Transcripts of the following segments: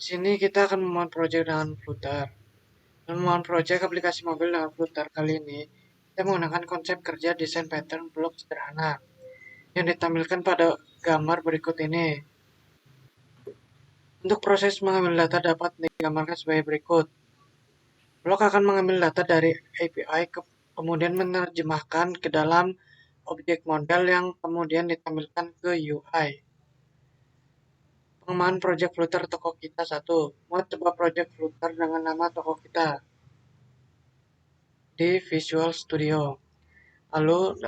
Di sini kita akan membuat project dengan Flutter. Membuat project aplikasi mobil dengan Flutter kali ini, kita menggunakan konsep kerja desain pattern blok sederhana yang ditampilkan pada gambar berikut ini. Untuk proses mengambil data dapat digambarkan sebagai berikut. Blok akan mengambil data dari API, kemudian menerjemahkan ke dalam objek model yang kemudian ditampilkan ke UI. Pengembangan project Flutter toko kita 1. Buat sebuah project Flutter dengan nama toko kita di Visual Studio. Lalu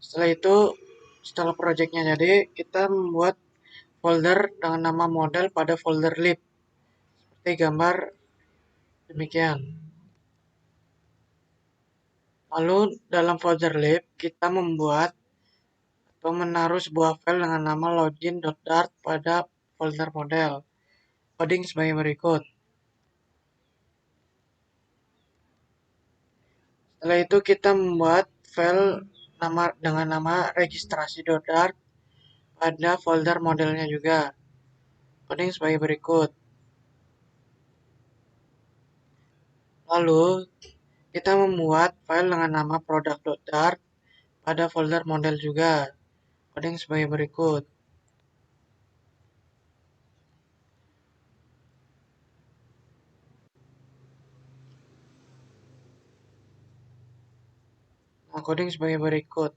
setelah itu, setelah projectnya jadi, kita membuat folder dengan nama model pada folder lib. Seperti gambar demikian. Lalu dalam folder lib, kita membuat atau menaruh sebuah file dengan nama login.dart pada folder model. Coding sebagai berikut. Setelah itu kita membuat file dengan nama registrasi.dart pada folder modelnya juga. Coding sebagai berikut. Lalu kita membuat file dengan nama product.dart pada folder model juga. Coding sebagai berikut. Nah, coding sebagai berikut.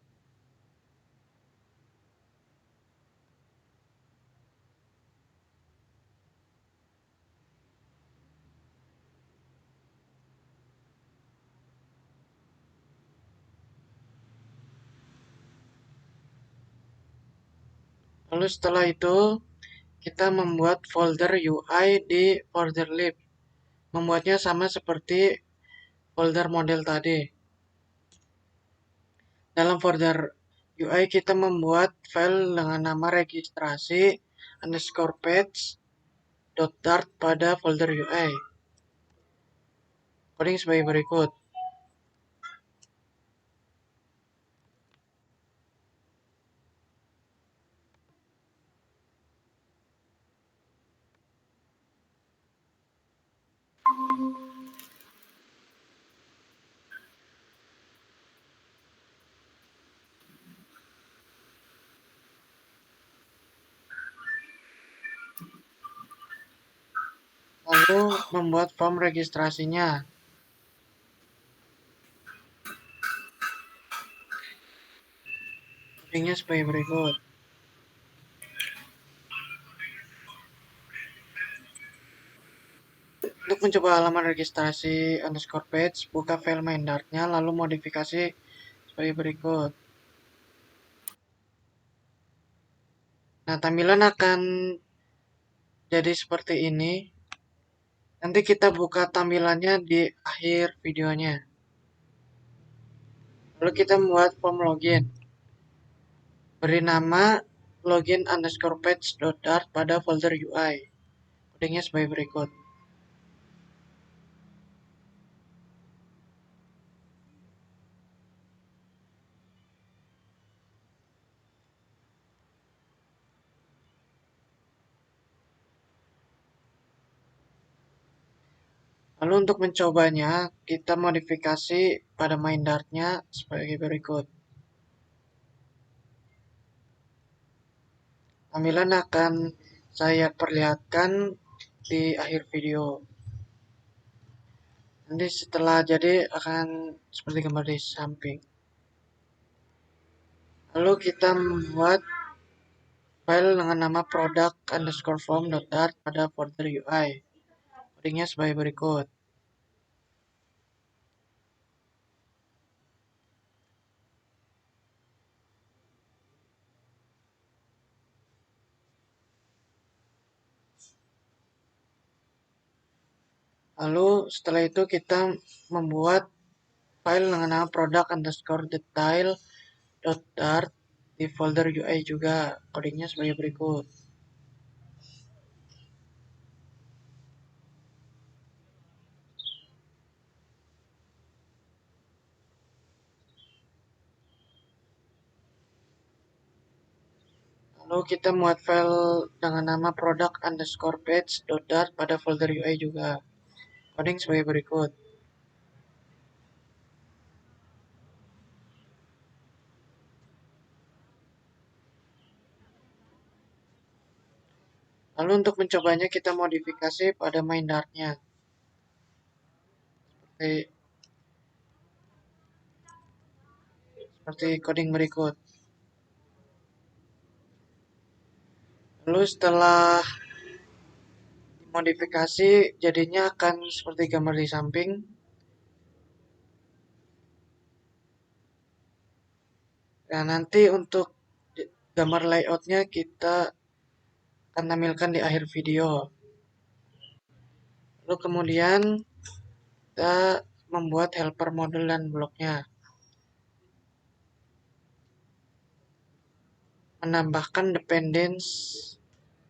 Lalu setelah itu kita membuat folder UI di folder lib. Membuatnya sama seperti folder model tadi. Dalam folder UI kita membuat file dengan nama registrasi underscore page.dart pada folder UI. Coding sebagai berikut. Lalu membuat form registrasinya. Codingnya sebagai berikut. Untuk mencoba halaman registrasi underscore page, buka file main Dart-nya, lalu modifikasi sebagai berikut. Nah, tampilan akan jadi seperti ini. Nanti kita buka tampilannya di akhir videonya. Lalu kita membuat form login. Beri nama login underscore page.dart pada folder UI. Codingnya sebagai berikut. Lalu untuk mencobanya, kita modifikasi pada main Dart-nya sebagai berikut. Tampilan akan saya perlihatkan di akhir video. Nanti setelah jadi akan seperti gambar di samping. Lalu kita membuat file dengan nama product underscore form.dart pada folder UI. Codingnya sebagai berikut. Lalu setelah itu kita membuat file dengan nama product underscore detail.dart di folder UI juga. Codingnya sebagai berikut. Lalu kita muat file dengan nama product underscore page.dart pada folder UI juga. Coding sebagai berikut. Lalu untuk mencobanya kita modifikasi pada main dartnya. Seperti coding berikut. Lalu setelah dimodifikasi jadinya akan seperti gambar di samping. Nah, nanti untuk gambar layoutnya kita akan tampilkan di akhir video. Lalu kemudian kita membuat helper model dan bloknya. Menambahkan dependence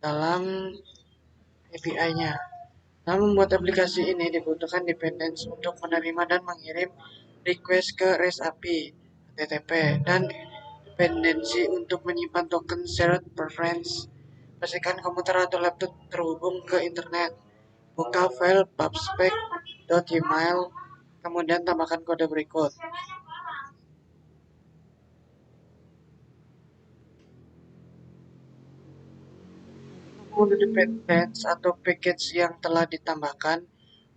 dalam API-nya. Dalam membuat aplikasi ini dibutuhkan dependence untuk menerima dan mengirim request ke REST API HTTP dan dependensi untuk menyimpan token shared preference. Pastikan komputer atau laptop terhubung ke internet. Buka file pubspec.yml, kemudian tambahkan kode berikut. Mode dependence atau package yang telah ditambahkan,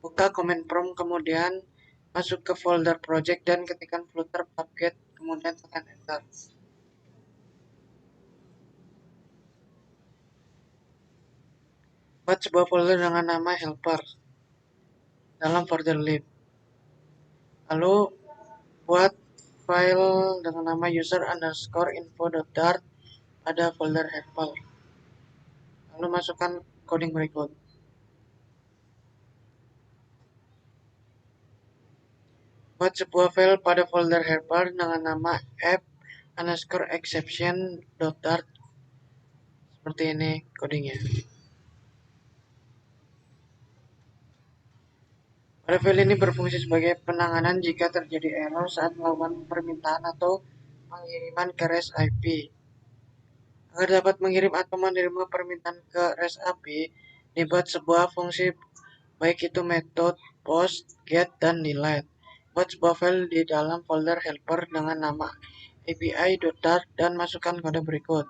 buka command prompt, kemudian masuk ke folder project dan ketikkan flutter pubget, kemudian tekan enter. Buat sebuah folder dengan nama helper dalam folder lib. Lalu buat file dengan nama user underscore info.dart pada folder helper. Lalu masukkan coding berikut. Buat sebuah file pada folder helper dengan nama app underscore exception.dart. Seperti ini codingnya. Pada file ini berfungsi sebagai penanganan jika terjadi error saat melakukan permintaan atau pengiriman ke REST IP. Agar dapat mengirim atau menerima permintaan ke REST API, dibuat sebuah fungsi baik itu metode post, get, dan delete. Buat sebuah file di dalam folder helper dengan nama api.dart dan masukkan kode berikut.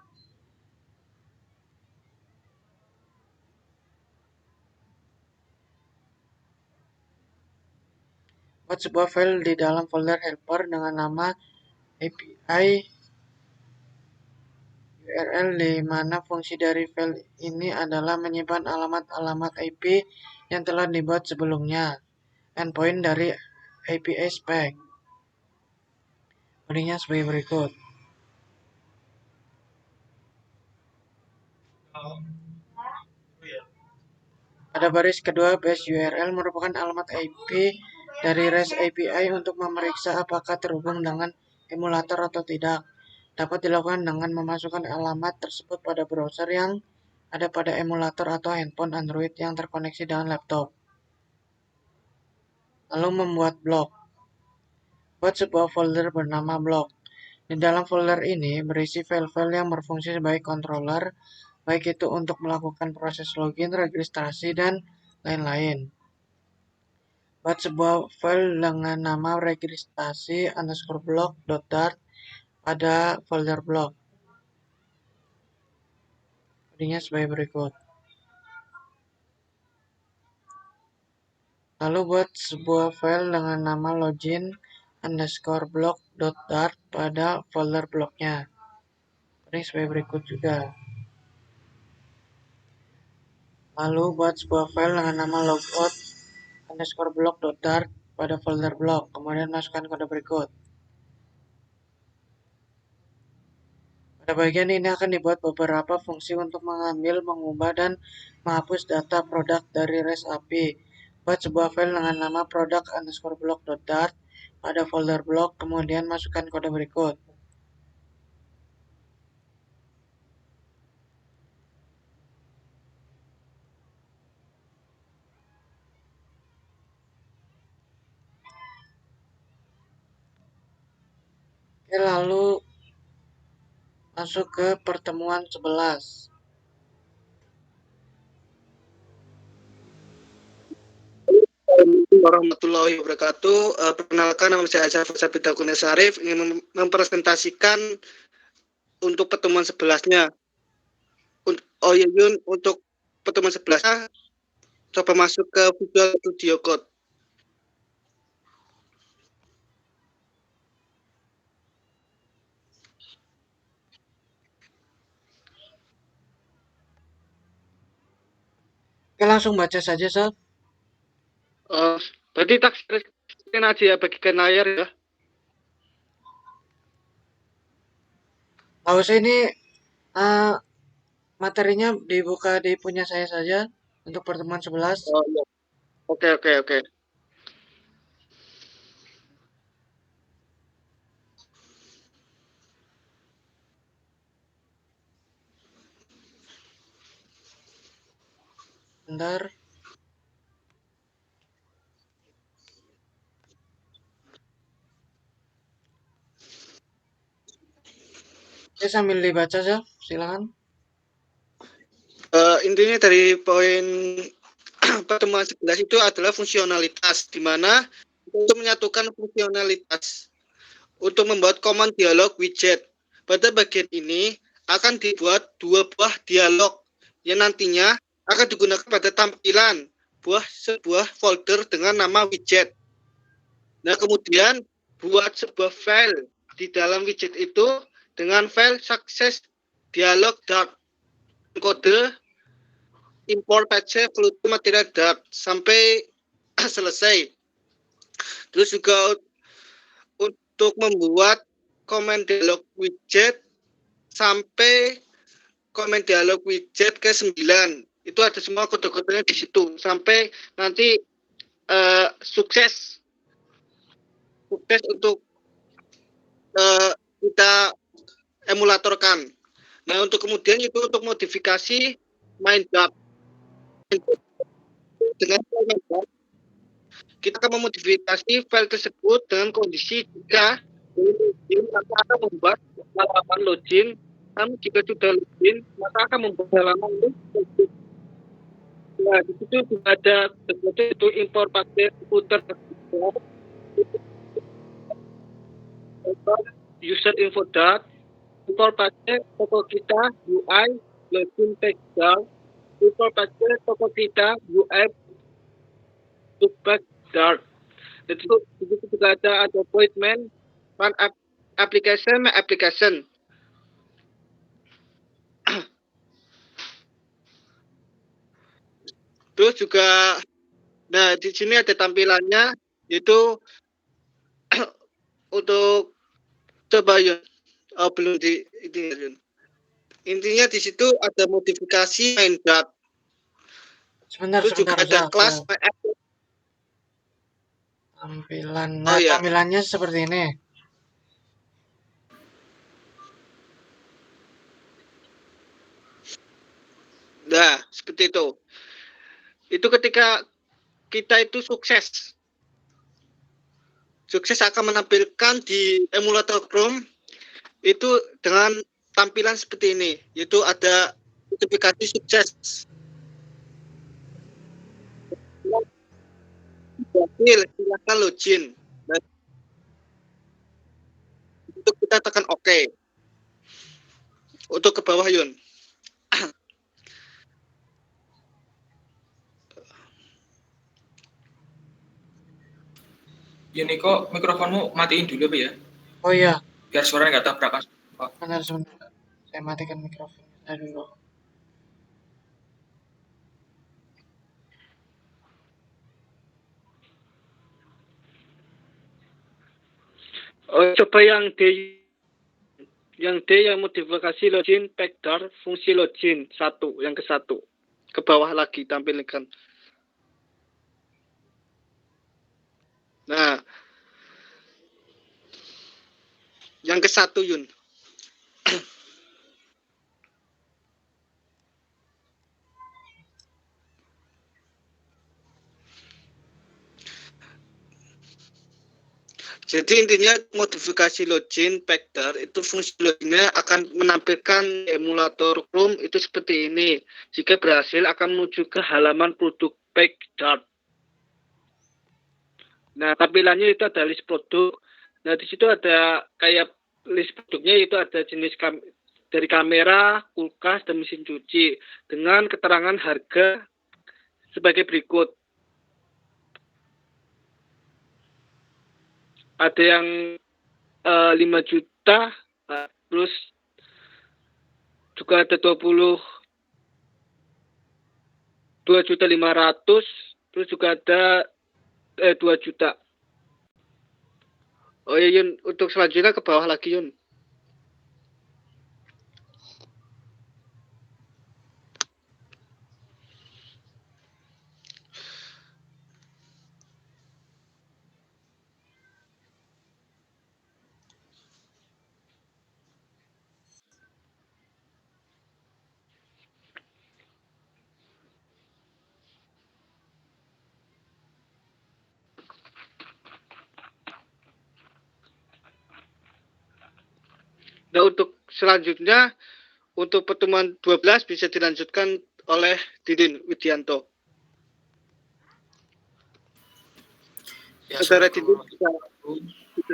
Buat sebuah file di dalam folder helper dengan nama API URL di mana fungsi dari file ini adalah menyimpan alamat-alamat IP yang telah dibuat sebelumnya. Endpoint dari API spec. Codingnya sebagai berikut. Pada baris kedua, base URL merupakan alamat IP dari REST API untuk memeriksa apakah terhubung dengan emulator atau tidak. Dapat dilakukan dengan memasukkan alamat tersebut pada browser yang ada pada emulator atau handphone Android yang terkoneksi dengan laptop. Lalu membuat blok. Buat sebuah folder bernama blok. Di dalam folder ini berisi file-file yang berfungsi sebagai controller, baik itu untuk melakukan proses login, registrasi, dan lain-lain. Buat sebuah file dengan nama registrasi underscore block.dart pada folder blok. Codingnya sebagai berikut. Lalu buat sebuah file dengan nama login underscore block.dart pada folder bloknya. Coding sebagai berikut juga. Lalu buat sebuah file dengan nama logout underscore block.dart pada folder blok. Kemudian masukkan kode berikut. Pada bagian ini akan dibuat beberapa fungsi untuk mengambil, mengubah, dan menghapus data produk dari REST API. Buat sebuah file dengan nama product underscore block.dart pada folder blok, kemudian masukkan kode berikut. Oke, lalu masuk ke pertemuan 11. Assalamualaikum warahmatullahi wabarakatuh. Perkenalkan, nama saya Jafar Sabit Dakunes Sarif, ingin mempresentasikan untuk pertemuan 11-nya. Oh iya Yun, untuk pertemuan 11-nya coba masuk ke Visual Studio Code. Oke, langsung baca saja, Sal. Berarti tak screen aja ya, bagikan layar ya. Nggak usah, ini materinya dibuka di punya saya saja untuk pertemuan 11. Oh iya. Oke. Bentar. Oke, sambil dibaca, Sal. Silakan. Intinya dari poin pertemuan 11 itu adalah fungsionalitas, di mana untuk menyatukan fungsionalitas untuk membuat command dialog widget. Pada bagian ini akan dibuat dua buah dialog yang nantinya akan digunakan pada tampilan sebuah folder dengan nama widget. Nah, kemudian buat sebuah file di dalam widget itu dengan file success dialog dart kode import patch fluid material dart sampai selesai. Terus juga untuk membuat command dialog widget sampai komen dialog widget ke 9. Itu ada semua kode-kodenya di situ sampai nanti sukses untuk kita emulatorkan. Nah, untuk kemudian itu untuk modifikasi Minecraft dengan Minecraft, kita akan memodifikasi file tersebut dengan kondisi jika maka akan membuat halaman login. Namun jika sudah login, maka akan membuat halaman login. Nah, di situ juga ada sesuatu itu import paket footer user info dart import paket toko kita UI login text dart import paket toko kita UI bookback dart. Jadi di situ juga ada appointment one application. Terus juga, nah di sini ada tampilannya, itu untuk coba Yun. Oh, belum di ini Yun. Intinya di situ ada modifikasi main dart. Sebentar, Terus juga ada Sal. kelas Tampilan. Nah, ya. tampilannya seperti ini. Nah, seperti itu. Itu ketika kita itu sukses akan menampilkan di emulator Chrome itu dengan tampilan seperti ini, yaitu ada notifikasi sukses. Silakan login. Dan untuk kita tekan OK. Untuk ke bawah Yun. Yuniko, mikrofonmu matiin dulu ya, Oh iya, biar suaranya nggak tabrakan. Oh. sebentar. Saya matikan mikrofon saya dulu. Oh, coba yang D yang modifikasi login backdoor fungsi login yang ke satu ke bawah lagi tampilkan. Nah, yang ke satu Yun. Jadi intinya modifikasi login vector itu fungsi loginnya akan menampilkan emulator Chrome itu seperti ini. Jika berhasil akan menuju ke halaman produk page.dart. Nah, tampilannya itu ada list produk. Nah, di situ ada kayak list produknya, itu ada jenis dari kamera, kulkas, dan mesin cuci dengan keterangan harga sebagai berikut. Ada yang 5 juta, terus juga ada 2.500.000, terus juga ada 2 juta. Oh iya Yun, untuk selanjutnya ke bawah lagi Yun. Nah, untuk selanjutnya, untuk pertemuan 12 bisa dilanjutkan oleh Didin Widianto. Ya, Saudara Didin, Assalamualaikum.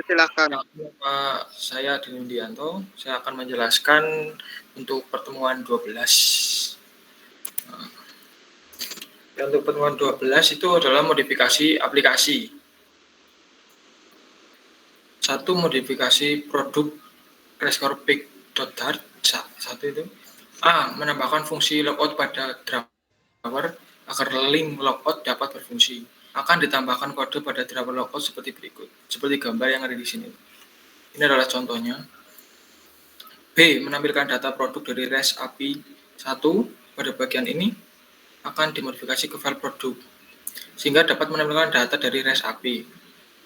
silakan. Nama saya Didin Widianto. Saya akan menjelaskan untuk pertemuan 12. Ya, untuk pertemuan 12 itu adalah modifikasi aplikasi. Satu, modifikasi produk rescorpic.dart. Satu itu. A, menambahkan fungsi logout pada drawer agar link logout dapat berfungsi. Akan ditambahkan kode pada drawer logout seperti berikut. Seperti gambar yang ada di sini. Ini adalah contohnya. B, menampilkan data produk dari REST API 1. Pada bagian ini akan dimodifikasi ke file produk, sehingga dapat menampilkan data dari REST API.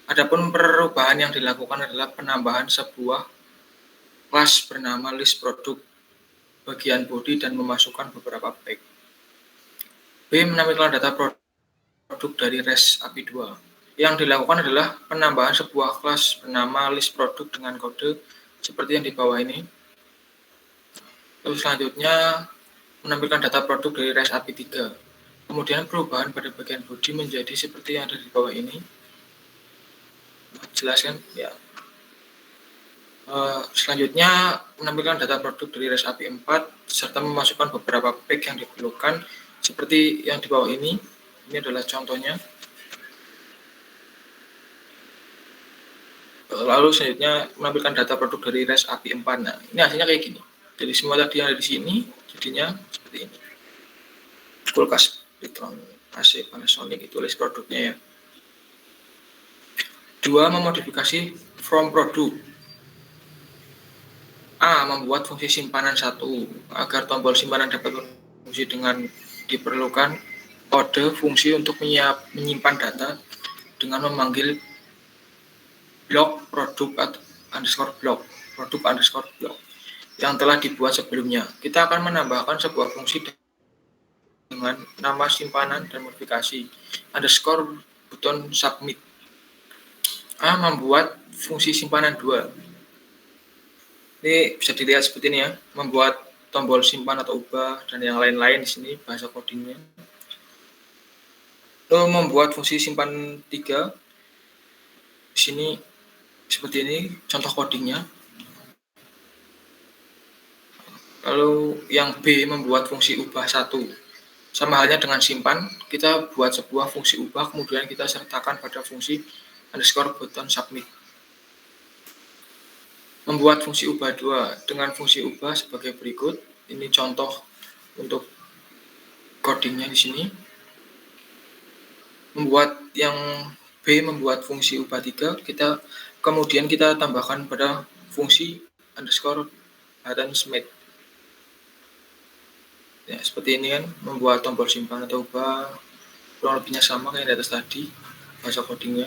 Adapun perubahan yang dilakukan adalah penambahan sebuah kelas bernama list produk bagian body dan memasukkan beberapa tag. B, menampilkan data produk dari REST API 2. Yang dilakukan adalah penambahan sebuah kelas bernama list produk dengan kode seperti yang di bawah ini. Lalu selanjutnya menampilkan data produk dari REST API 3. Kemudian perubahan pada bagian body menjadi seperti yang ada di bawah ini. Jelaskan ya. Selanjutnya menampilkan data produk dari REST API 4 serta memasukkan beberapa tag yang diperlukan seperti yang di bawah ini. Ini adalah contohnya. Lalu selanjutnya menampilkan data produk dari REST API 4. Nah, ini hasilnya kayak gini. Jadi semua tadi yang ada di sini jadinya seperti ini. Kulkas Victron AC Panasonic itu list produknya ya. 2, memodifikasi from produk. A, membuat fungsi simpanan 1 agar tombol simpanan dapat berfungsi dengan diperlukan kode fungsi untuk menyimpan data dengan memanggil blok produk underscore blok yang telah dibuat sebelumnya. Kita akan menambahkan sebuah fungsi dengan nama simpanan dan modifikasi underscore button submit. A, membuat fungsi simpanan 2. Ini bisa dilihat seperti ini ya, membuat tombol simpan atau ubah dan yang lain-lain di sini bahasa codingnya. Lalu membuat fungsi simpan 3. Di sini seperti ini contoh codingnya. Lalu yang B, membuat fungsi ubah 1. Sama halnya dengan simpan, kita buat sebuah fungsi ubah, kemudian kita sertakan pada fungsi underscore button submit. Membuat fungsi ubah 2 dengan fungsi ubah sebagai berikut. Ini contoh untuk codingnya di sini. Membuat yang B, membuat fungsi ubah 3, kemudian kita tambahkan pada fungsi underscore button submit. Ya, seperti ini kan, membuat tombol simpan atau ubah, kurang lebihnya sama kayak di atas tadi bahasa codingnya.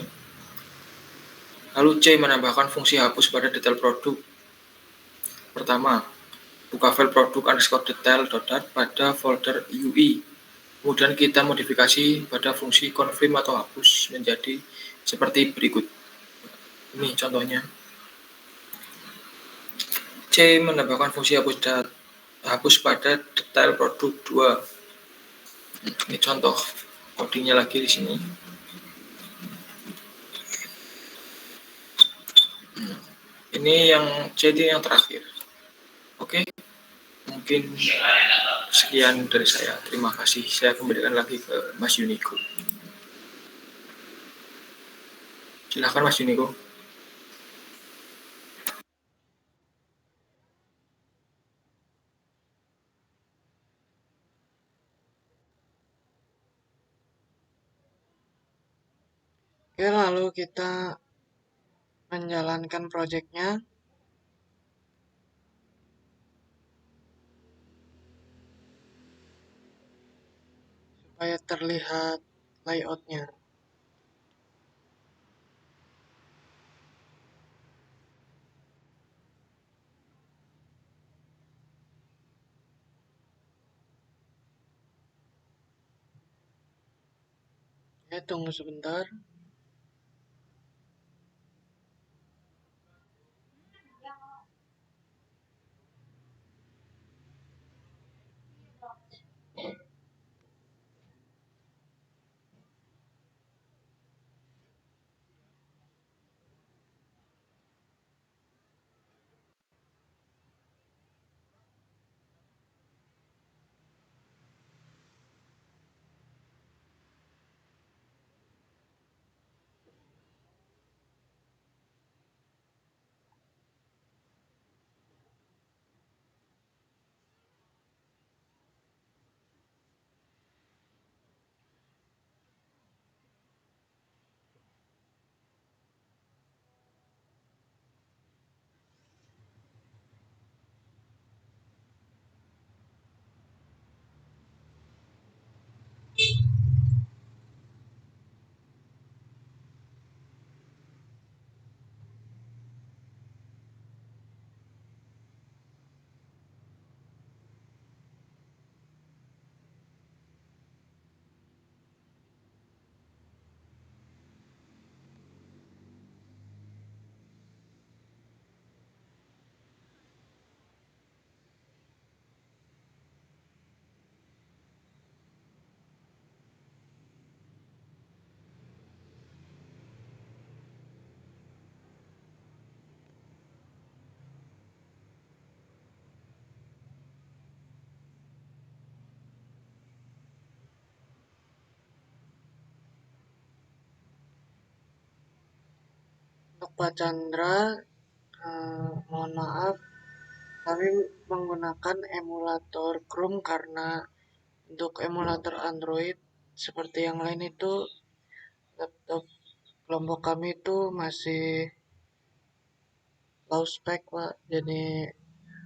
Lalu C, menambahkan fungsi hapus pada detail produk. Pertama, buka file produk underscore detail.dart pada folder UI. Kemudian kita modifikasi pada fungsi confirm atau hapus menjadi seperti berikut. Ini contohnya. C menambahkan fungsi hapus pada detail produk 2. Ini contoh codingnya lagi di sini. Ini yang C ini yang terakhir. Oke, mungkin sekian dari saya. Terima kasih. Saya kembalikan lagi ke Mas Yuniko. Silahkan Mas Yuniko. Oke, lalu kita menjalankan projectnya. Supaya terlihat layoutnya. Ya, tunggu sebentar. Untuk Pak Chandra, mohon maaf, kami menggunakan emulator Chrome karena untuk emulator Android seperti yang lain itu laptop kelompok kami itu masih low spec, Pak. Jadi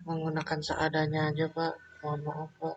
menggunakan seadanya aja, Pak. Mohon maaf, Pak.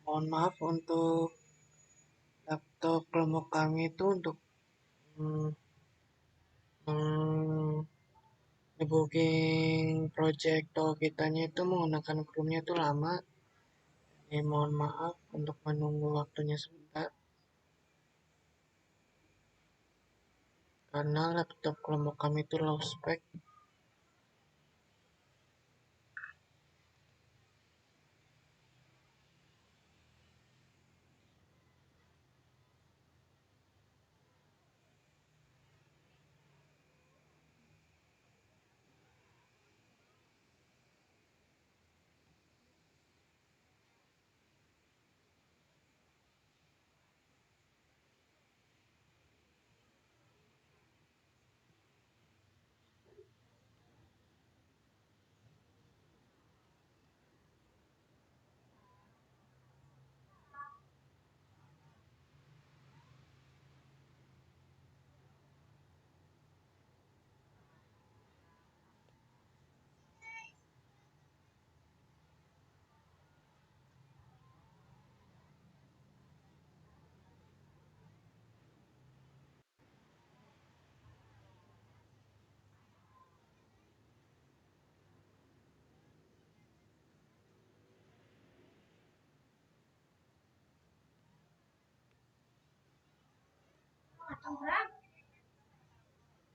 Mohon maaf untuk laptop kelompok kami itu untuk hmm, hmm, debugging project atau kitanya itu menggunakan Chrome-nya itu lama. Jadi mohon maaf untuk menunggu waktunya sebentar. karena laptop kelompok kami itu low spec.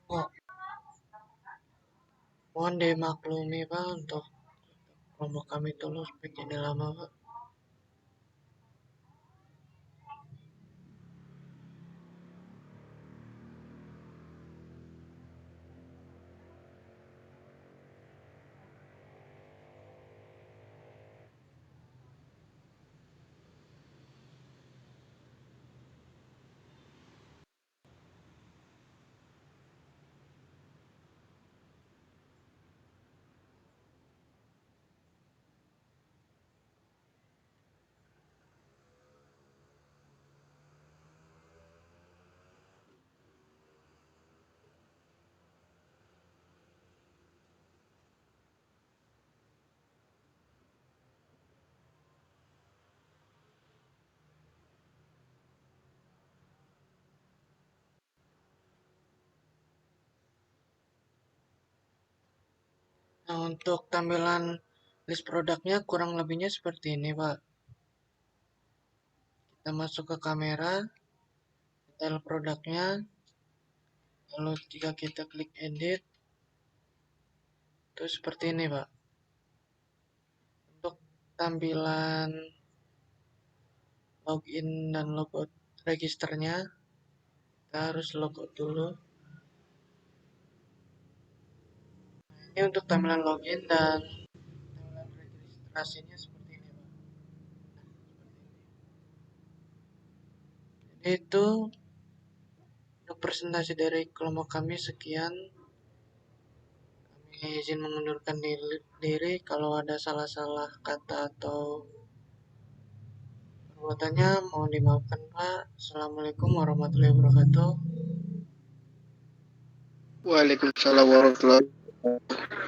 Oh, mohon dimaklumi Pak untuk kelompok kami itu low spec ini lama Pak. Nah, untuk tampilan list produknya kurang lebihnya seperti ini Pak. Kita masuk ke kamera, detail produknya, lalu jika kita klik edit, itu seperti ini Pak. Untuk tampilan login dan logout registernya, kita harus logout dulu. Ini untuk tampilan login dan tampilan registrasinya seperti ini Pak. Jadi itu untuk presentasi dari kelompok kami sekian. Kami izin mengundurkan diri kalau ada salah-salah kata atau perbuatannya mohon dimaafkan Pak. Assalamualaikum warahmatullahi wabarakatuh. Waalaikumsalam warahmatullahi wabarakatuh.